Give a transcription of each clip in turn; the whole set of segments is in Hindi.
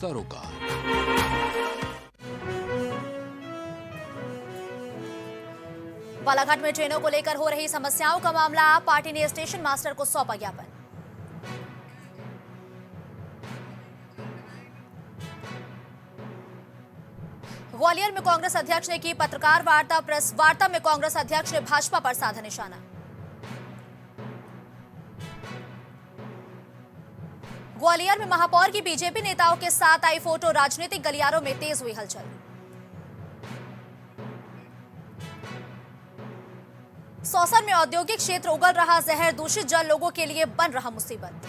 सरोकार। बालाघाट में ट्रेनों को लेकर हो रही समस्याओं का मामला, पार्टी ने स्टेशन मास्टर को सौंपा ज्ञापन। ग्वालियर में कांग्रेस अध्यक्ष ने की पत्रकार वार्ता, प्रेस वार्ता में कांग्रेस अध्यक्ष ने भाजपा पर साधा निशाना। ग्वालियर में महापौर की बीजेपी नेताओं के साथ आई फोटो, राजनीतिक गलियारों में तेज हुई हलचल। सौसर में औद्योगिक क्षेत्र उगल रहा जहर, दूषित जल लोगों के लिए बन रहा मुसीबत।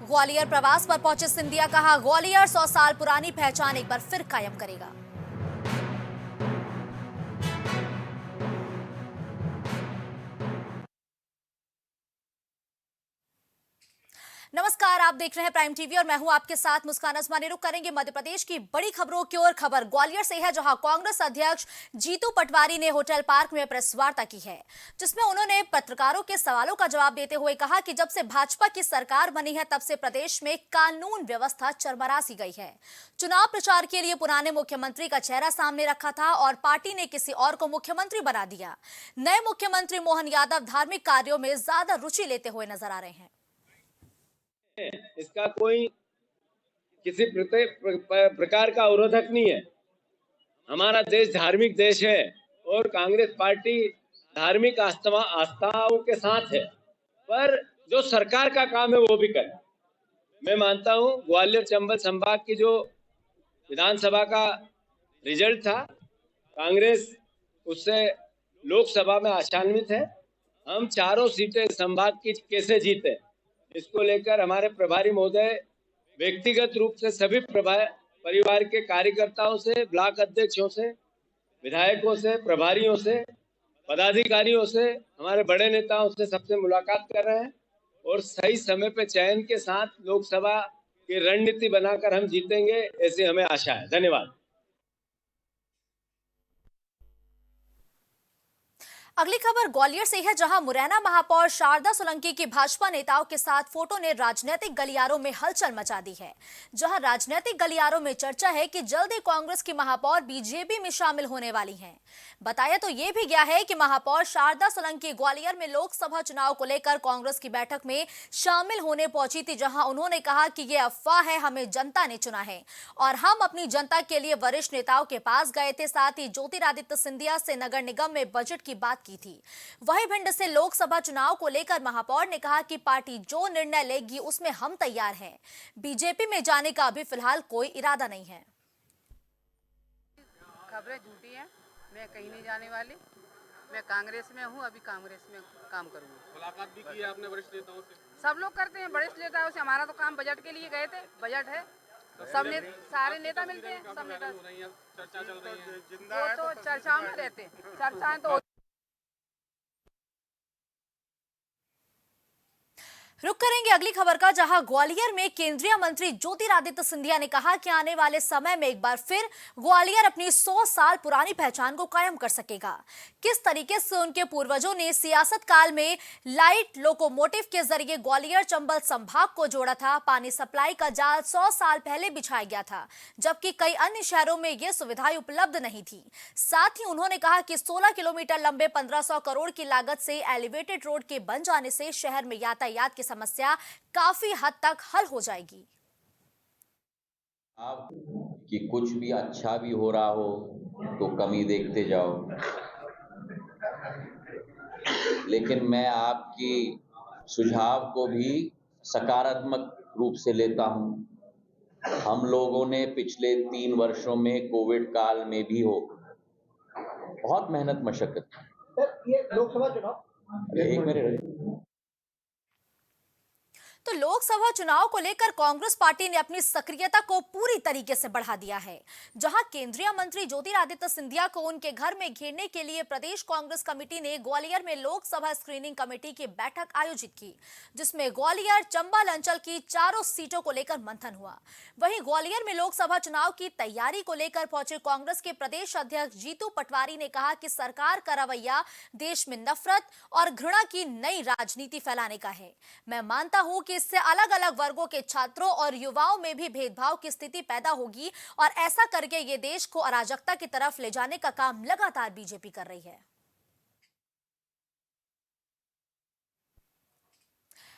ग्वालियर प्रवास पर पहुंचे सिंधिया, कहा ग्वालियर 100 साल पुरानी पहचान एक बार फिर कायम करेगा। नमस्कार, आप देख रहे हैं प्राइम टीवी और मैं हूं आपके साथ मुस्कान असमानी। रुक करेंगे मध्य प्रदेश की बड़ी खबरों की ओर। खबर ग्वालियर से है, जहां कांग्रेस अध्यक्ष जीतू पटवारी ने होटल पार्क में प्रेस वार्ता की है, जिसमें उन्होंने पत्रकारों के सवालों का जवाब देते हुए कहा कि जब से भाजपा की सरकार बनी है तब से प्रदेश में कानून व्यवस्था चरमरा सी गई है। चुनाव प्रचार के लिए पुराने मुख्यमंत्री का चेहरा सामने रखा था और पार्टी ने किसी और को मुख्यमंत्री बना दिया। नए मुख्यमंत्री मोहन यादव धार्मिक कार्यों में ज्यादा रुचि लेते हुए नजर आ रहे हैं। इसका कोई किसी प्रकार का अवरोधक नहीं है। हमारा देश धार्मिक देश है और कांग्रेस पार्टी धार्मिक आस्थाओं के साथ है, पर जो सरकार का काम है वो भी करे। मैं मानता हूं ग्वालियर चंबल संभाग की जो विधानसभा का रिजल्ट था, कांग्रेस उससे लोकसभा में आशान्वित है। हम चारों सीटें संभाग की कैसे जीते, इसको लेकर हमारे प्रभारी महोदय व्यक्तिगत रूप से सभी परिवार के कार्यकर्ताओं से, ब्लॉक अध्यक्षों से, विधायकों से, प्रभारियों से, पदाधिकारियों से, हमारे बड़े नेताओं से सबसे मुलाकात कर रहे हैं और सही समय पे चयन के साथ लोकसभा की रणनीति बनाकर हम जीतेंगे, ऐसी हमें आशा है। धन्यवाद। अगली खबर ग्वालियर से है, जहां मुरैना महापौर शारदा सोलंकी की भाजपा नेताओं के साथ फोटो ने राजनीतिक गलियारों में हलचल मचा दी है। जहां राजनीतिक गलियारों में चर्चा है कि जल्द ही कांग्रेस की महापौर बीजेपी में शामिल होने वाली हैं। बताया तो ये भी गया है कि महापौर शारदा सोलंकी ग्वालियर में लोकसभा चुनाव को लेकर कांग्रेस की बैठक में शामिल होने पहुंची थी, जहां उन्होंने कहा कि ये अफवाह है, हमें जनता ने चुना है और हम अपनी जनता के लिए वरिष्ठ नेताओं के पास गए थे। साथ ही ज्योतिरादित्य सिंधिया से नगर निगम में बजट की बात की थी। वहीं भिंड से लोकसभा चुनाव को लेकर महापौर ने कहा कि पार्टी जो निर्णय लेगी उसमें हम तैयार हैं। बीजेपी में जाने का अभी फिलहाल कोई इरादा नहीं है। खबरें झूठी हैं, मैं कहीं नहीं जाने वाली। मैं कांग्रेस में हूँ, अभी कांग्रेस में काम करूँगी। मुलाकात भी की है आपने वरिष्ठ नेताओं से? सब लोग करते हैं वरिष्ठ नेताओं से। हमारा तो काम बजट के लिए गए थे, बजट है, सारे नेता मिलते हैं, सब नेता। चर्चा चल रही है, वो तो चर्चाओं में रहते हैं, चर्चाएं तो। रुक करेंगे अगली खबर का, जहां ग्वालियर में केंद्रीय मंत्री ज्योतिरादित्य सिंधिया ने कहा कि आने वाले समय में एक बार फिर ग्वालियर अपनी 100 साल पुरानी पहचान को कायम कर सकेगा। किस तरीके से उनके पूर्वजों ने सियासत काल में लाइट लोकोमोटिव के जरिए ग्वालियर चंबल संभाग को जोड़ा था। पानी सप्लाई का जाल 100 साल पहले बिछाया गया था, जबकि कई अन्य शहरों में ये सुविधाएं उपलब्ध नहीं थी। साथ ही उन्होंने कहा कि 16 किलोमीटर लंबे 1500 करोड़ की लागत से एलिवेटेड रोड के बन जाने से शहर में यातायात की समस्या काफी हद तक हल हो जाएगी। आप कि कुछ भी अच्छा भी हो रहा हो तो कमी देखते जाओ, लेकिन मैं आपकी सुझाव को भी सकारात्मक रूप से लेता हूं। हम लोगों ने पिछले 3 वर्षों में कोविड काल में भी हो बहुत मेहनत मशक्कत की। ये लोकसभा चुनाव एक मिनट तो लोकसभा चुनाव को लेकर कांग्रेस पार्टी ने अपनी सक्रियता को पूरी तरीके से बढ़ा दिया है। जहां केंद्रीय मंत्री ज्योतिरादित्य सिंधिया को उनके घर में घेरने के लिए प्रदेश कांग्रेस कमेटी ने ग्वालियर में लोकसभा स्क्रीनिंग कमेटी की बैठक आयोजित की, जिसमें ग्वालियर चंबल अंचल की चारों सीटों को लेकर मंथन हुआ। वहीं ग्वालियर में लोकसभा चुनाव की तैयारी को लेकर पहुंचे कांग्रेस के प्रदेश अध्यक्ष जीतू पटवारी ने कहा कि सरकार का रवैया देश में नफरत और घृणा की नई राजनीति फैलाने का है। मैं मानता हूं कि इससे अलग अलग वर्गों के छात्रों और युवाओं में भी भेदभाव की स्थिति पैदा होगी और ऐसा करके ये देश को अराजकता की तरफ ले जाने का काम लगातार बीजेपी कर रही है।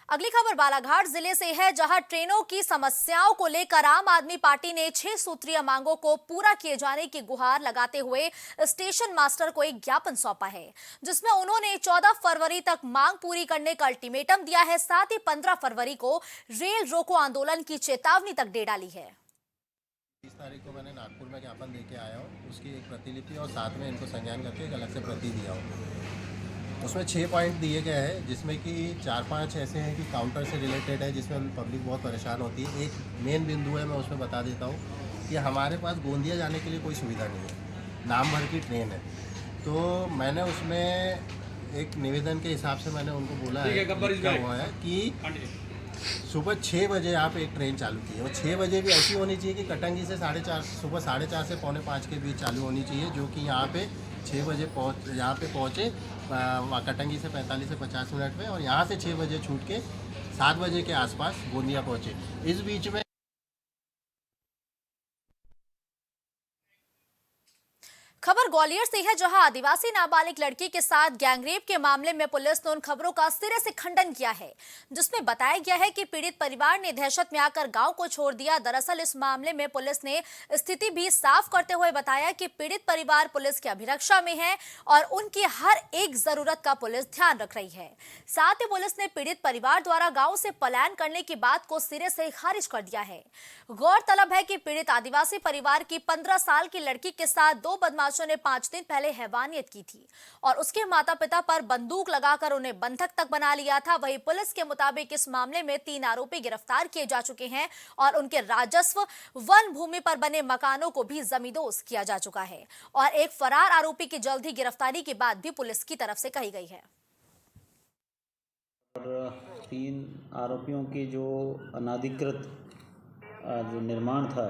अगली खबर बालाघाट जिले से है, जहां ट्रेनों की समस्याओं को लेकर आम आदमी पार्टी ने 6 सूत्रीय मांगों को पूरा किए जाने की गुहार लगाते हुए स्टेशन मास्टर को एक ज्ञापन सौंपा है, जिसमें उन्होंने 14 फरवरी तक मांग पूरी करने का अल्टीमेटम दिया है। साथ ही 15 फरवरी को रेल रोको आंदोलन की चेतावनी तक दे डाली है। 30 तारीख को मैंने नागपुर में ज्ञापन देके आया हूँ, उसकी एक प्रतिलिपि और साथ में इनको संज्ञान करके एक अलग से प्रति दिया हूँ। उसमें 6 पॉइंट दिए गए हैं, जिसमें कि 4-5 ऐसे हैं कि काउंटर से रिलेटेड है, जिसमें पब्लिक बहुत परेशान होती है। एक मेन बिंदु है, मैं उसमें बता देता हूँ कि हमारे पास गोंदिया जाने के लिए कोई सुविधा नहीं है, नाम भर की ट्रेन है। तो मैंने उसमें एक निवेदन के हिसाब से मैंने उनको बोला है, लिखा हुआ है कि सुबह 6 बजे आप एक ट्रेन चालू की है, और 6 बजे भी ऐसी होनी चाहिए कि कटंगी से सुबह 4:30 से 4:45 के बीच चालू होनी चाहिए, जो कि यहाँ पे 6 बजे यहाँ पे पहुँचे कटंगी से 45 से 50 मिनट में, और यहाँ से 6 बजे छूट के 7 बजे के आसपास गोंदिया पहुँचे। इस बीच में खबर ग्वालियर से है, जहां आदिवासी नाबालिग लड़की के साथ गैंगरेप के मामले में पुलिस ने उन खबरों का सिरे से खंडन किया है, जिसमें बताया गया है कि पीड़ित परिवार ने दहशत में आकर गांव को छोड़ दिया। दरअसल इस मामले में पुलिस ने स्थिति भी साफ करते हुए बताया कि पीड़ित परिवार पुलिस की अभिरक्षा में है और उनकी हर एक जरूरत का पुलिस ध्यान रख रही है। साथ ही पुलिस ने पीड़ित परिवार द्वारा गाँव से पलायन करने की बात को सिरे से खारिज कर दिया है। गौरतलब है कि पीड़ित आदिवासी परिवार की 15 साल की लड़की के साथ 2 बदमाशों ने 5 दिन पहले हैवानियत की थी और उसके माता पिता पर बंदूक लगाकर उन्हें बंधक तक बना लिया था। वहीं पुलिस के मुताबिक इस मामले में 3 आरोपी गिरफ्तार किए जा चुके हैं और उनके राजस्व वन भूमि पर बने मकानों को भी जमींदोज किया जा चुका है और एक फरार आरोपी की जल्द ही गिरफ्तारी की बात भी पुलिस की तरफ से कही गई है। और 3 आरोपियों की जो अनाधिकृत जो निर्माण था,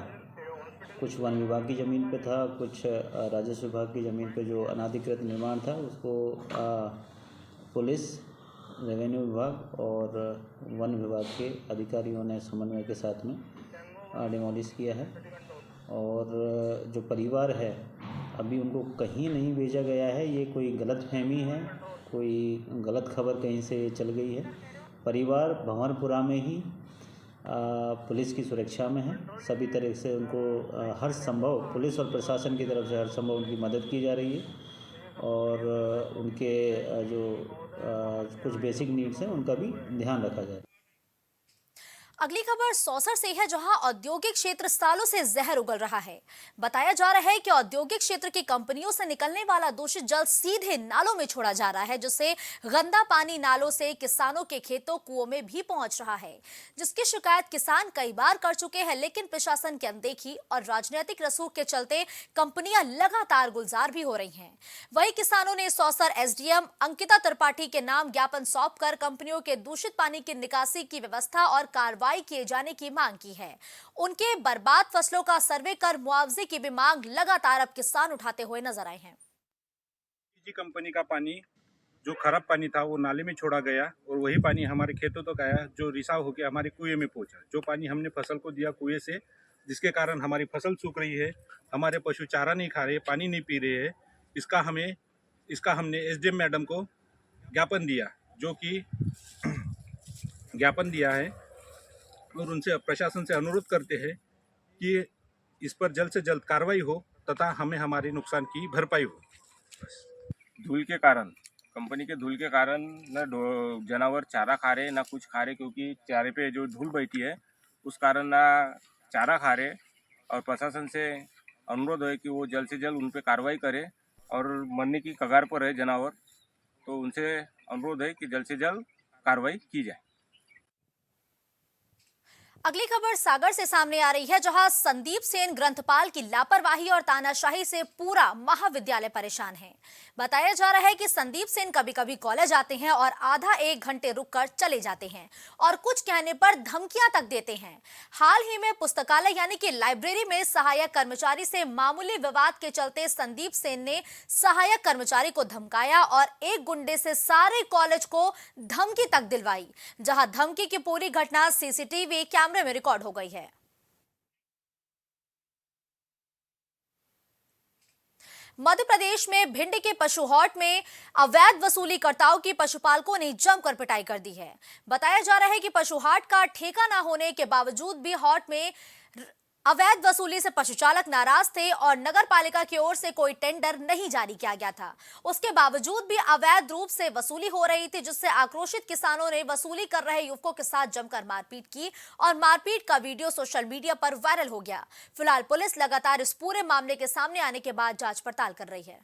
कुछ वन विभाग की ज़मीन पे था, कुछ राजस्व विभाग की ज़मीन पे जो अनाधिकृत निर्माण था, उसको पुलिस, रेवेन्यू विभाग और वन विभाग के अधिकारियों ने समन्वय के साथ में डिमोलिश किया है। और जो परिवार है, अभी उनको कहीं नहीं भेजा गया है। ये कोई गलतफहमी है, कोई गलत खबर कहीं से चल गई है। परिवार भंवरपुरा में ही पुलिस की सुरक्षा में है। सभी तरह से उनको हर संभव पुलिस और प्रशासन की तरफ से हर संभव उनकी मदद की जा रही है और उनके जो कुछ बेसिक नीड्स हैं उनका भी ध्यान रखा जाए। अगली खबर सौसर से है, जहां औद्योगिक क्षेत्र सालों से जहर उगल रहा है। बताया जा रहा है कि औद्योगिक क्षेत्र की कंपनियों से निकलने वाला दूषित जल सीधे नालों में छोड़ा जा रहा है, जिससे गंदा पानी नालों से किसानों के खेतों कुओं में भी पहुंच रहा है, जिसकी शिकायत किसान कई बार कर चुके हैं। लेकिन प्रशासन की अनदेखी और राजनीतिक रसूख के चलते कंपनियां लगातार गुलजार भी हो रही हैं। वहीं किसानों ने सौसर एसडीएम अंकिता त्रिपाठी के नाम ज्ञापन सौंपकर कंपनियों के दूषित पानी की निकासी की व्यवस्था और कार्रवाई किए जाने की मांग की है। उनके बर्बाद फसलों का सर्वे कर मुआवजे की भी मांग लगातार अब किसान उठाते हुए नजर आए हैं। कंपनी का पानी जो खराब पानी था वो नाले में छोड़ा गया और वही पानी हमारे खेतों तक आया, जो रिसाव होकर हमारे कुएं में पहुंचा। जो पानी हमने फसल को दिया कुएं से, जिसके कारण हमारी फसल सूख रही है, हमारे पशु चारा नहीं खा रहे, पानी नहीं पी रहे हैं। इसका हमने एसडीएम मैडम को ज्ञापन दिया, जो कि ज्ञापन दिया है और उनसे प्रशासन से अनुरोध करते हैं कि इस पर जल्द से जल्द कार्रवाई हो तथा हमें हमारे नुकसान की भरपाई हो। धूल के कारण, कंपनी के धूल के कारण न जानवर चारा खा रहे ना कुछ खा रहे, क्योंकि चारे पे जो धूल बैठी है उस कारण ना चारा खा रहे। और प्रशासन से अनुरोध है कि वो जल्द से जल्द उन पर कार्रवाई करे और मरने की कगार पर है जानवर, तो उनसे अनुरोध है कि जल्द से जल्द कार्रवाई की जाए। अगली खबर सागर से सामने आ रही है, जहां संदीप सेन ग्रंथपाल की लापरवाही और तानाशाही से पूरा महाविद्यालय परेशान है। बताया जा रहा है कि संदीप सेन कभी कभी कॉलेज आते हैं और आधा एक घंटे रुककर चले जाते हैं और कुछ कहने पर धमकियां तक देते हैं। हाल ही में पुस्तकालय यानी कि लाइब्रेरी में सहायक कर्मचारी से मामूली विवाद के चलते संदीप सेन ने सहायक कर्मचारी को धमकाया और एक गुंडे से सारे कॉलेज को धमकी तक दिलवाई, जहां धमकी की पूरी घटना सीसीटीवी कैमरे में रिकॉर्ड हो गई है। मध्य प्रदेश में भिंड के पशुहॉट में अवैध वसूलीकर्ताओं की पशुपालकों ने जमकर पिटाई कर दी है। बताया जा रहा है कि पशुहाट का ठेका न होने के बावजूद भी हॉट में अवैध वसूली से पशुचालक नाराज थे और नगर पालिका की ओर से कोई टेंडर नहीं जारी किया गया था। उसके बावजूद भी अवैध रूप से वसूली हो रही थी, जिससे आक्रोशित किसानों ने वसूली कर रहे युवकों के साथ जमकर मारपीट की और मारपीट का वीडियो सोशल मीडिया पर वायरल हो गया। फिलहाल पुलिस लगातार इस पूरे मामले के सामने आने के बाद जांच पड़ताल कर रही है।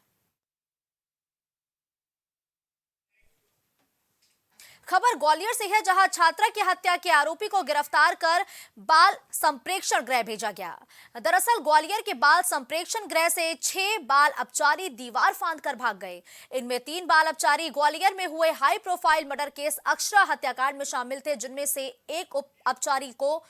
खबर ग्वालियर से है, जहां छात्रा की हत्या के आरोपी को गिरफ्तार कर बाल संप्रेक्षण गृह भेजा गया। दरअसल ग्वालियर के बाल संप्रेक्षण गृह से 6 बाल अपचारी दीवार फांदकर भाग गए। इनमें 3 बाल अपचारी ग्वालियर में हुए high profile murder case Akshara हत्याकांड में शामिल थे, जिनमें से एक अपचारी को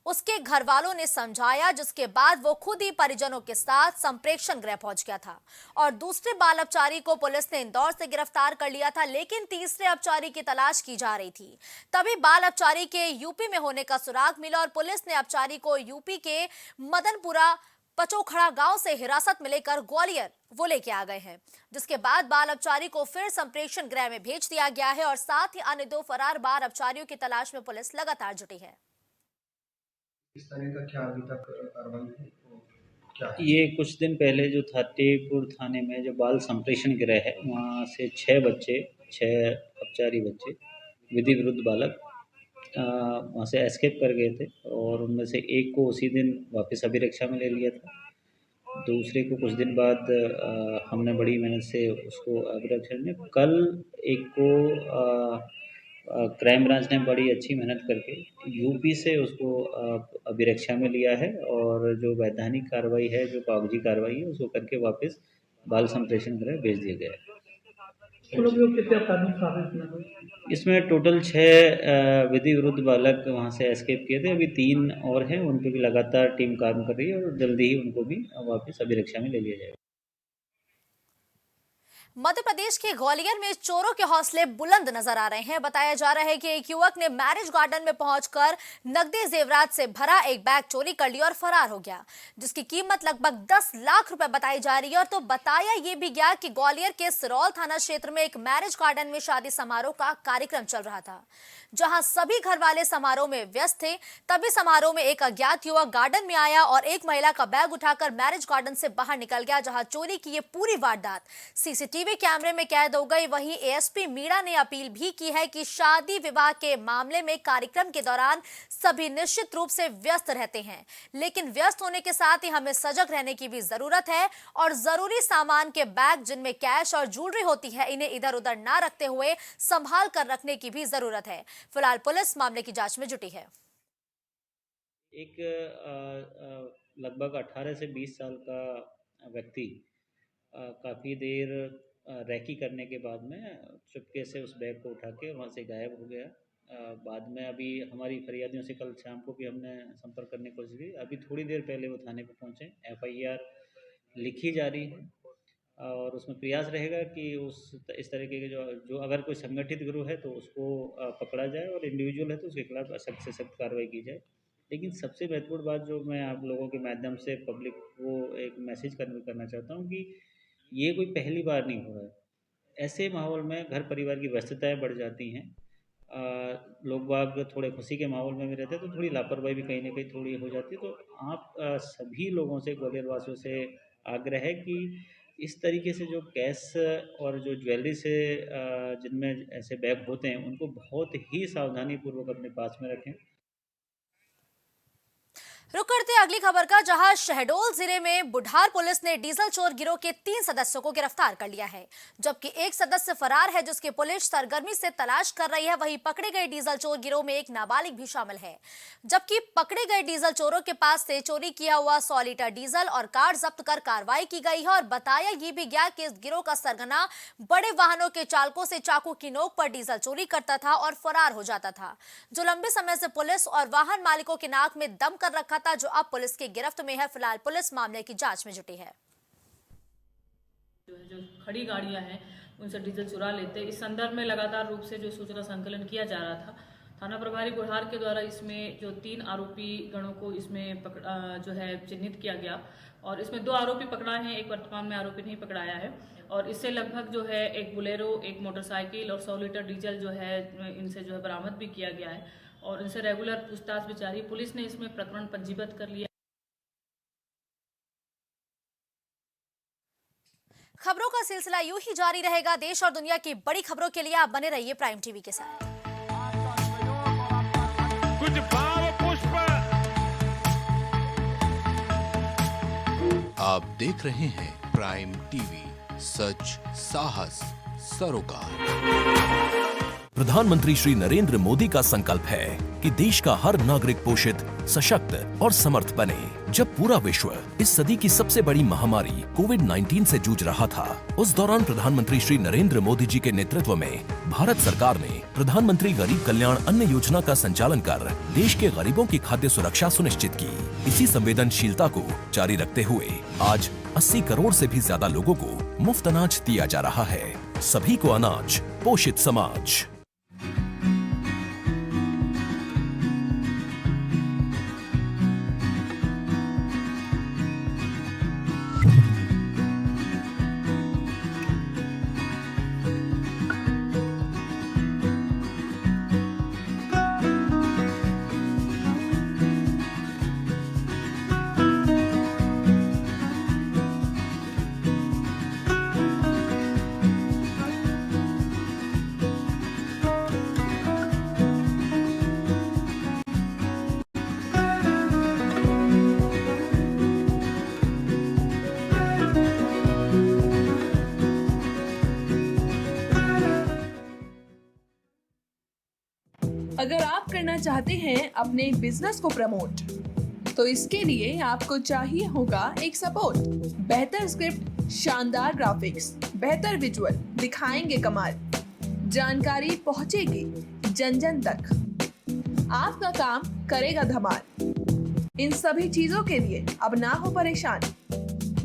उसके घर वालों ने समझाया, जिसके बाद वो खुद ही परिजनों के साथ संप्रेक्षण गृह पहुंच गया था और दूसरे बाल अपचारी को पुलिस ने इंदौर से गिरफ्तार कर लिया था, लेकिन तीसरे अपचारी की तलाश की जा रही थी। तभी बाल अपचारी के यूपी में होने का सुराग मिला और पुलिस ने अपचारी को यूपी के मदनपुरा पचोखड़ा गांव से हिरासत में लेकर ग्वालियर वो लेके आ गए हैं, जिसके बाद बाल अपचारी को फिर संप्रेक्षण गृह में भेज दिया गया है और साथ ही अन्य 2 फरार बाल अपचारियों की तलाश में पुलिस लगातार जुटी है। इस तरह का क्या अभी तक कार्रवाई क्या है? ये कुछ दिन पहले जो थाटेपुर थाने में जो बाल संप्रेषण गृह है, वहाँ से 6 अपचारी बच्चे विधि विरुद्ध बालक वहाँ से एस्केप कर गए थे और उनमें से एक को उसी दिन वापस अभिरक्षा में ले लिया था। दूसरे को कुछ दिन बाद हमने बड़ी मेहनत से उसको अभिरक्षा में, कल एक को क्राइम ब्रांच ने बड़ी अच्छी मेहनत करके यूपी से उसको अभिरक्षा में लिया है और जो वैधानिक कार्रवाई है, जो कागजी कार्रवाई है, उसको करके वापस बाल संप्रेषण गृह भेज दिया गया है। इसमें टोटल 6 विधि विरुद्ध बालक वहाँ से एस्केप किए थे। अभी 3 और हैं, उन पर भी लगातार टीम काम कर रही है और जल्दी ही उनको भी वापस अभिरक्षा में ले लिया जाएगा। मध्य प्रदेश के ग्वालियर में चोरों के हौसले बुलंद नजर आ रहे हैं। बताया जा रहा है कि एक युवक ने मैरिज गार्डन में पहुंचकर नकदी जेवरात से भरा एक बैग चोरी कर लिया और फरार हो गया, जिसकी कीमत लगभग 10 लाख रुपए बताई जा रही है। और तो बताया यह भी गया कि ग्वालियर के सिरौल थाना क्षेत्र में एक मैरिज गार्डन में शादी समारोह का कार्यक्रम चल रहा था, जहां सभी घर वाले समारोह में व्यस्त थे। तभी समारोह में एक अज्ञात युवक गार्डन में आया और एक महिला का बैग उठाकर मैरिज गार्डन से बाहर निकल गया, जहां चोरी की ये पूरी वारदात सीसीटीवी कैमरे में कैद हो गई। वहीं एएसपी मीणा ने अपील भी की है कि शादी विवाह के मामले में कार्यक्रम के दौरान सभी निश्चित रूप से व्यस्त रहते हैं, लेकिन व्यस्त होने के साथ ही हमें सजग रहने की भी जरूरत है और जरूरी सामान के बैग जिनमें कैश और ज्वेलरी होती है, इन्हें इधर उधर ना रखते हुए संभाल कर रखने की भी जरूरत है। फिलहाल पुलिस मामले की जांच में जुटी है। एक लगभग 18 से 20 साल का व्यक्ति काफ़ी देर रैकी करने के बाद में चुपके से उस बैग को उठा के वहाँ से गायब हो गया। बाद में अभी हमारी फरियादियों से कल शाम को भी हमने संपर्क करने की कोशिश की। अभी थोड़ी देर पहले वो थाने पे पहुँचे, FIR लिखी जा रही है और उसमें प्रयास रहेगा कि इस तरीके के जो अगर कोई संगठित गिरोह है तो उसको पकड़ा जाए और इंडिविजुअल है तो उसके खिलाफ सख्त से सख्त कार्रवाई की जाए। लेकिन सबसे महत्वपूर्ण बात जो मैं आप लोगों के माध्यम से पब्लिक को एक मैसेज करना चाहता हूँ कि ये कोई पहली बार नहीं हो रहा है। ऐसे माहौल में घर परिवार की व्यस्तताएं बढ़ जाती हैं, लोग बाग थोड़े खुशी के माहौल में भी रहते हैं तो थोड़ी लापरवाही भी कहीं ना कहीं थोड़ी हो जाती है। तो आप सभी लोगों से, ग्वालियर वासियों से आग्रह है कि इस तरीके से जो कैश और जो ज्वेलरी से जिनमें ऐसे बैग होते हैं उनको बहुत ही सावधानी पूर्वक अपने पास में रखें। रुक करते हैं अगली खबर का, जहां शहडोल जिले में बुढ़ार पुलिस ने डीजल चोर गिरोह के 3 सदस्यों को गिरफ्तार कर लिया है, जबकि एक सदस्य फरार है जिसकी पुलिस सरगर्मी से तलाश कर रही है। वहीं पकड़े गए डीजल चोर गिरोह में एक नाबालिग भी शामिल है, जबकि पकड़े गए डीजल चोरों के पास से चोरी किया हुआ 100 लीटर डीजल और कार जब्त कर कार्रवाई की गई है। और बताया ये भी गया कि इस गिरोह का सरगना बड़े वाहनों के चालकों से चाकू की नोक पर डीजल चोरी करता था और फरार हो जाता था, जो लंबे समय से पुलिस और वाहन मालिकों के नाक में दम कर रखा था, जो अब पुलिस की गिरफ्त में है। फिलहाल पुलिस मामले की जांच में जुटी है। जो खड़ी गाड़ियां हैं उनसे डीजल चुरा लेते, इस संदर्भ में लगातार रूप से जो सूचना संकलन किया जा रहा था, थाना प्रभारी बुढ़ार के द्वारा इसमें जो 3 आरोपी गणों को इसमें जो है चिन्हित किया गया और इसमें 2 आरोपी पकड़ाए हैं, एक वर्तमान में आरोपी नहीं पकड़ाया है। और इससे लगभग जो है एक बुलेरो, एक मोटरसाइकिल और 100 लीटर डीजल जो है इनसे जो है बरामद भी किया गया है और इनसे रेगुलर पूछताछ भी जारी। पुलिस ने इसमें प्रकरण पंजीबद्ध कर लिया। खबरों का सिलसिला यूं ही जारी रहेगा। देश और दुनिया की बड़ी खबरों के लिए आप बने रहिए प्राइम टीवी के साथ। कुछ भाव पुष्प। आप देख रहे हैं प्राइम टीवी, सच साहस सरोकार। प्रधानमंत्री श्री नरेंद्र मोदी का संकल्प है कि देश का हर नागरिक पोषित, सशक्त और समर्थ बने। जब पूरा विश्व इस सदी की सबसे बड़ी महामारी कोविड-19 से जूझ रहा था, उस दौरान प्रधानमंत्री श्री नरेंद्र मोदी जी के नेतृत्व में भारत सरकार ने प्रधानमंत्री गरीब कल्याण अन्न योजना का संचालन कर देश के गरीबों की खाद्य सुरक्षा सुनिश्चित की। इसी संवेदनशीलता को जारी रखते हुए आज 80 करोड़ से भी ज्यादा लोगों को मुफ्त अनाज दिया जा रहा है। सभी को अनाज, पोषित समाज। अगर आप करना चाहते हैं अपने बिजनेस को प्रमोट, तो इसके लिए आपको चाहिए होगा एक सपोर्ट। बेहतर स्क्रिप्ट, शानदार ग्राफिक्स, बेहतर विजुअल, दिखाएंगे कमाल, जानकारी पहुंचेगी जन जन तक, आपका काम करेगा धमाल। इन सभी चीजों के लिए अब ना हो परेशान।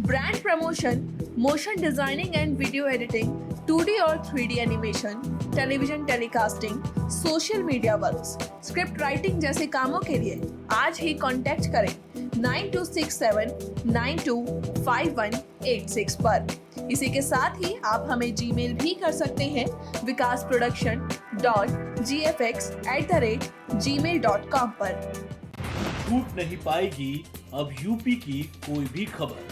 Brand promotion, motion designing and video editing, 2D और 3D animation, television telecasting, social media works, script writing जैसे कामों के लिए आज ही कांटेक्ट करें 9267925186 पर। इसी के साथ ही आप हमें जीमेल भी कर सकते हैं vikasproduction.gfx@gmail.com पर। छूट नहीं पाएगी अब यूपी की कोई भी खबर,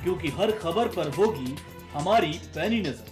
क्योंकि हर खबर पर होगी हमारी पैनी नजर।